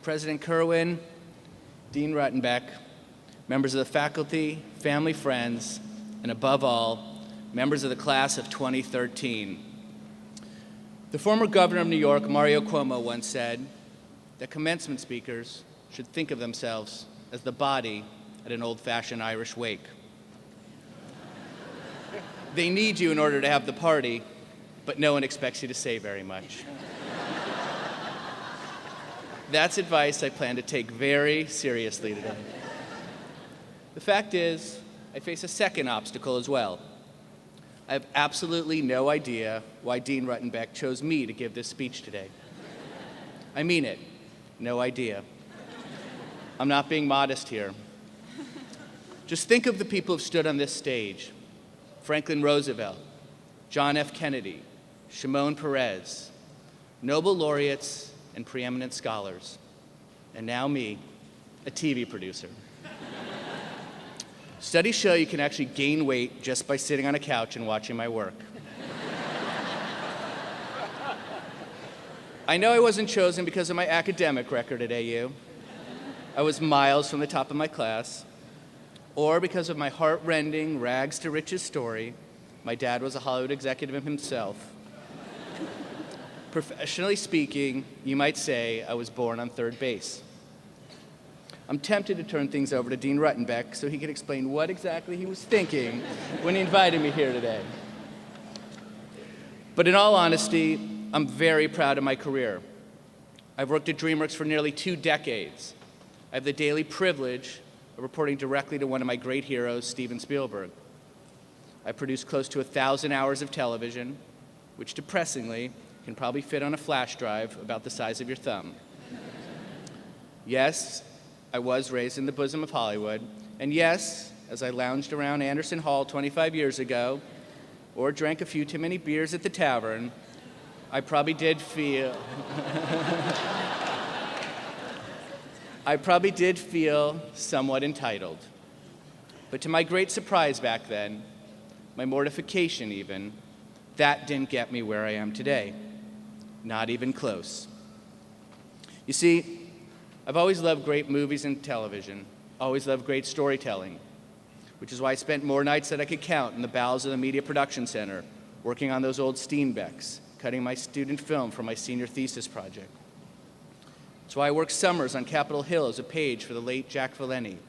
President Kerwin, Dean Ruttenbeck, members of the faculty, family, friends, and above all, members of the class of 2013. The former governor of New York, Mario Cuomo, once said that commencement speakers should think of themselves as the body at an old-fashioned Irish wake. They need you in order to have the party, but no one expects you to say very much. That's advice I plan to take very seriously today. The fact is, I face a second obstacle as well. I have absolutely no idea why Dean Ruttenbeck chose me to give this speech today. I mean it, no idea. I'm not being modest here. Just think of the people who've stood on this stage: Franklin Roosevelt, John F. Kennedy, Shimon Peres, Nobel laureates and preeminent scholars, and now me, a TV producer. Studies show you can actually gain weight just by sitting on a couch and watching my work. I know I wasn't chosen because of my academic record at AU. I was miles from the top of my class, or because of my heart-rending, rags-to-riches story. My dad was a Hollywood executive himself. Professionally speaking, you might say I was born on third base. I'm tempted to turn things over to Dean Ruttenbeck so he can explain what exactly he was thinking when he invited me here today. But in all honesty, I'm very proud of my career. I've worked at DreamWorks for nearly 2 decades. I have the daily privilege of reporting directly to one of my great heroes, Steven Spielberg. I produced close to 1,000 hours of television, which depressingly can probably fit on a flash drive about the size of your thumb. Yes, I was raised in the bosom of Hollywood, and yes, as I lounged around Anderson Hall 25 years ago, or drank a few too many beers at the tavern, I probably did feel somewhat entitled. But to my great surprise back then, my mortification even, that didn't get me where I am today. Not even close. You see, I've always loved great movies and television, always loved great storytelling, which is why I spent more nights than I could count in the bowels of the Media Production Center, working on those old Steenbecks, cutting my student film for my senior thesis project. It's why I worked summers on Capitol Hill as a page for the late Jack Valenti,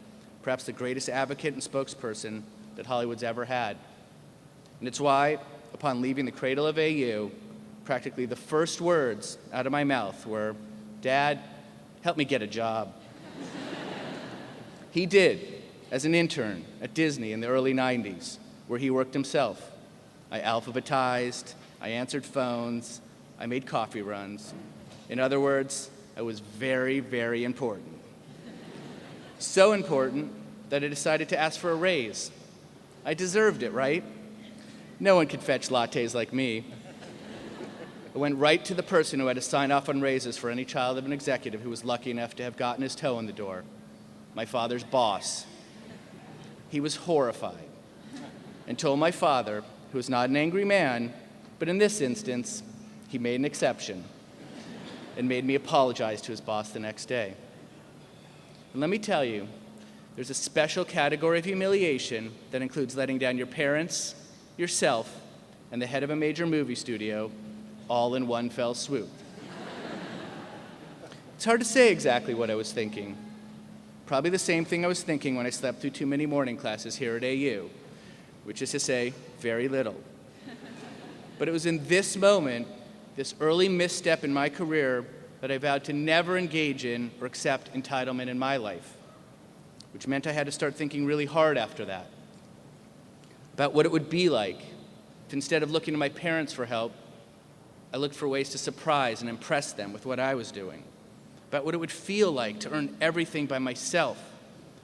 perhaps the greatest advocate and spokesperson that Hollywood's ever had. And it's why, upon leaving the cradle of AU, practically the first words out of my mouth were, "Dad, help me get a job." He did, as an intern at Disney in the early 90s, where he worked himself. I alphabetized, I answered phones, I made coffee runs. In other words, I was very, very important. So important that I decided to ask for a raise. I deserved it, right? No one could fetch lattes like me. I went right to the person who had to sign off on raises for any child of an executive who was lucky enough to have gotten his toe in the door, my father's boss. He was horrified and told my father, who was not an angry man, but in this instance, he made an exception and made me apologize to his boss the next day. And let me tell you, there's a special category of humiliation that includes letting down your parents, yourself, and the head of a major movie studio all in one fell swoop. It's hard to say exactly what I was thinking. Probably the same thing I was thinking when I slept through too many morning classes here at AU, which is to say, very little. But it was in this moment, this early misstep in my career, that I vowed to never engage in or accept entitlement in my life, which meant I had to start thinking really hard after that about what it would be like if, instead of looking to my parents for help, I looked for ways to surprise and impress them with what I was doing, about what it would feel like to earn everything by myself,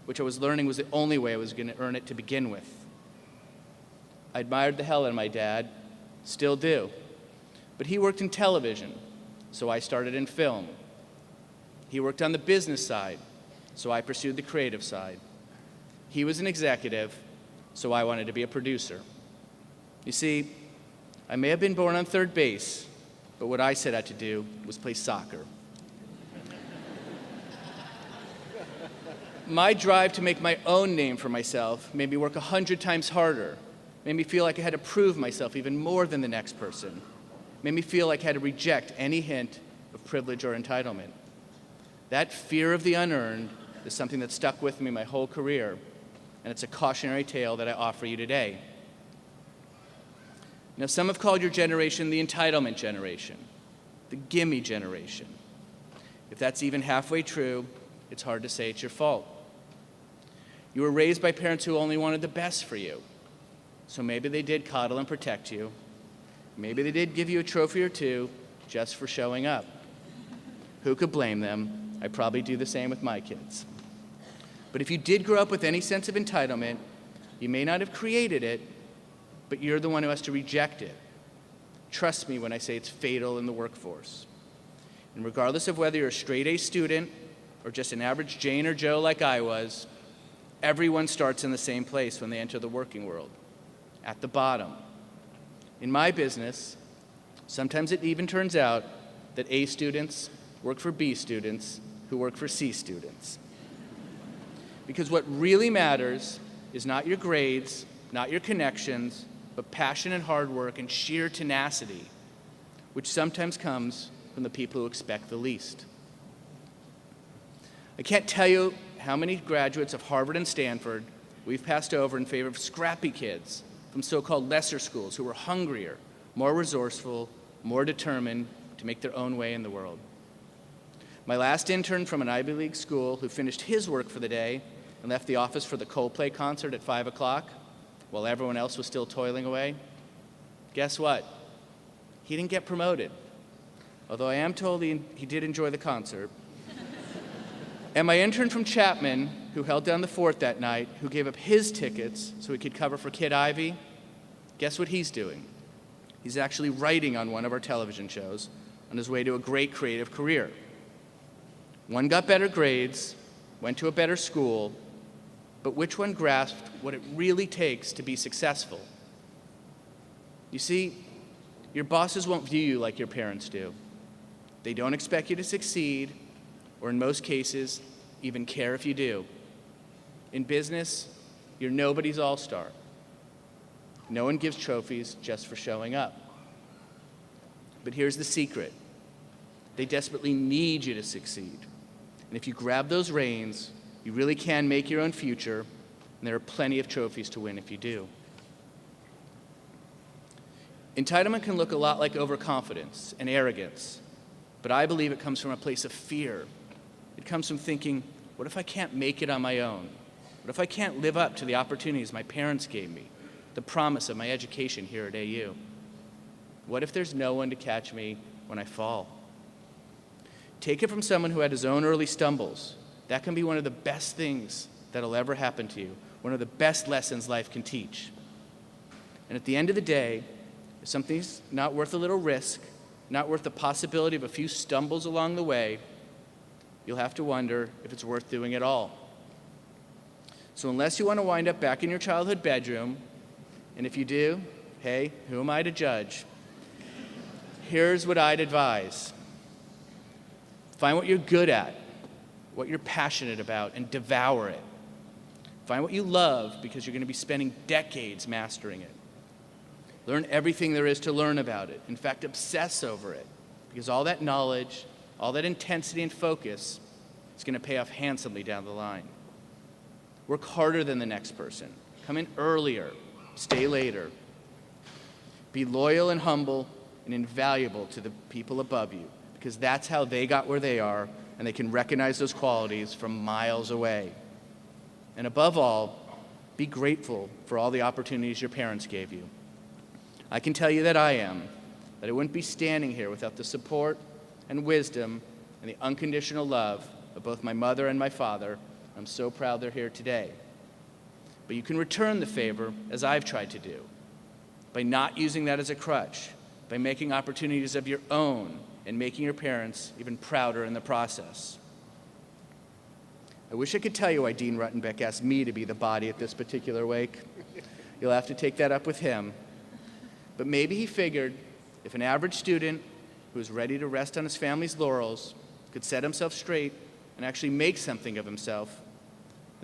which I was learning was the only way I was going to earn it to begin with. I admired the hell out of my dad, still do, but he worked in television, so I started in film. He worked on the business side, so I pursued the creative side. He was an executive, so I wanted to be a producer. You see, I may have been born on third base, but what I set out to do was play soccer. My drive to make my own name for myself made me work 100 times harder, made me feel like I had to prove myself even more than the next person, made me feel like I had to reject any hint of privilege or entitlement. That fear of the unearned is something that stuck with me my whole career, and it's a cautionary tale that I offer you today. Now, some have called your generation the entitlement generation, the gimme generation. If that's even halfway true, it's hard to say it's your fault. You were raised by parents who only wanted the best for you. So maybe they did coddle and protect you. Maybe they did give you a trophy or two just for showing up. Who could blame them? I'd probably do the same with my kids. But if you did grow up with any sense of entitlement, you may not have created it, but you're the one who has to reject it. Trust me when I say it's fatal in the workforce. And regardless of whether you're a straight A student or just an average Jane or Joe like I was, everyone starts in the same place when they enter the working world, at the bottom. In my business, sometimes it even turns out that A students work for B students who work for C students. Because what really matters is not your grades, not your connections, but passion and hard work and sheer tenacity, which sometimes comes from the people who expect the least. I can't tell you how many graduates of Harvard and Stanford we've passed over in favor of scrappy kids from so-called lesser schools who were hungrier, more resourceful, more determined to make their own way in the world. My last intern from an Ivy League school who finished his work for the day and left the office for the Coldplay concert at 5 o'clock while everyone else was still toiling away, guess what? He didn't get promoted, although I am told he did enjoy the concert. And my intern from Chapman, who held down the fort that night, who gave up his tickets so he could cover for Kid Ivy, guess what he's doing? He's actually writing on one of our television shows on his way to a great creative career. One got better grades, went to a better school, but which one grasped what it really takes to be successful? You see, your bosses won't view you like your parents do. They don't expect you to succeed, or in most cases, even care if you do. In business, you're nobody's all-star. No one gives trophies just for showing up. But here's the secret. They desperately need you to succeed. And if you grab those reins, you really can make your own future, and there are plenty of trophies to win if you do. Entitlement can look a lot like overconfidence and arrogance, but I believe it comes from a place of fear. It comes from thinking, what if I can't make it on my own? What if I can't live up to the opportunities my parents gave me, the promise of my education here at AU? What if there's no one to catch me when I fall? Take it from someone who had his own early stumbles. That can be one of the best things that'll ever happen to you, one of the best lessons life can teach. And at the end of the day, if something's not worth a little risk, not worth the possibility of a few stumbles along the way, you'll have to wonder if it's worth doing at all. So unless you want to wind up back in your childhood bedroom, and if you do, hey, who am I to judge? Here's what I'd advise. Find what you're good at, what you're passionate about, and devour it. Find what you love because you're going to be spending decades mastering it. Learn everything there is to learn about it. In fact, obsess over it, because all that knowledge, all that intensity and focus is going to pay off handsomely down the line. Work harder than the next person. Come in earlier. Stay later. Be loyal and humble and invaluable to the people above you, because that's how they got where they are, and they can recognize those qualities from miles away. And above all, be grateful for all the opportunities your parents gave you. I can tell you that I am, that I wouldn't be standing here without the support and wisdom and the unconditional love of both my mother and my father. I'm so proud they're here today. But you can return the favor, as I've tried to do, by not using that as a crutch, by making opportunities of your own and making your parents even prouder in the process. I wish I could tell you why Dean Ruttenbeck asked me to be the body at this particular wake. You'll have to take that up with him. But maybe he figured if an average student who was ready to rest on his family's laurels could set himself straight and actually make something of himself,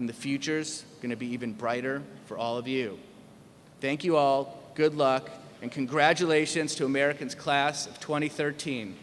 and the future's going to be even brighter for all of you. Thank you all, good luck, and congratulations to American's class of 2013.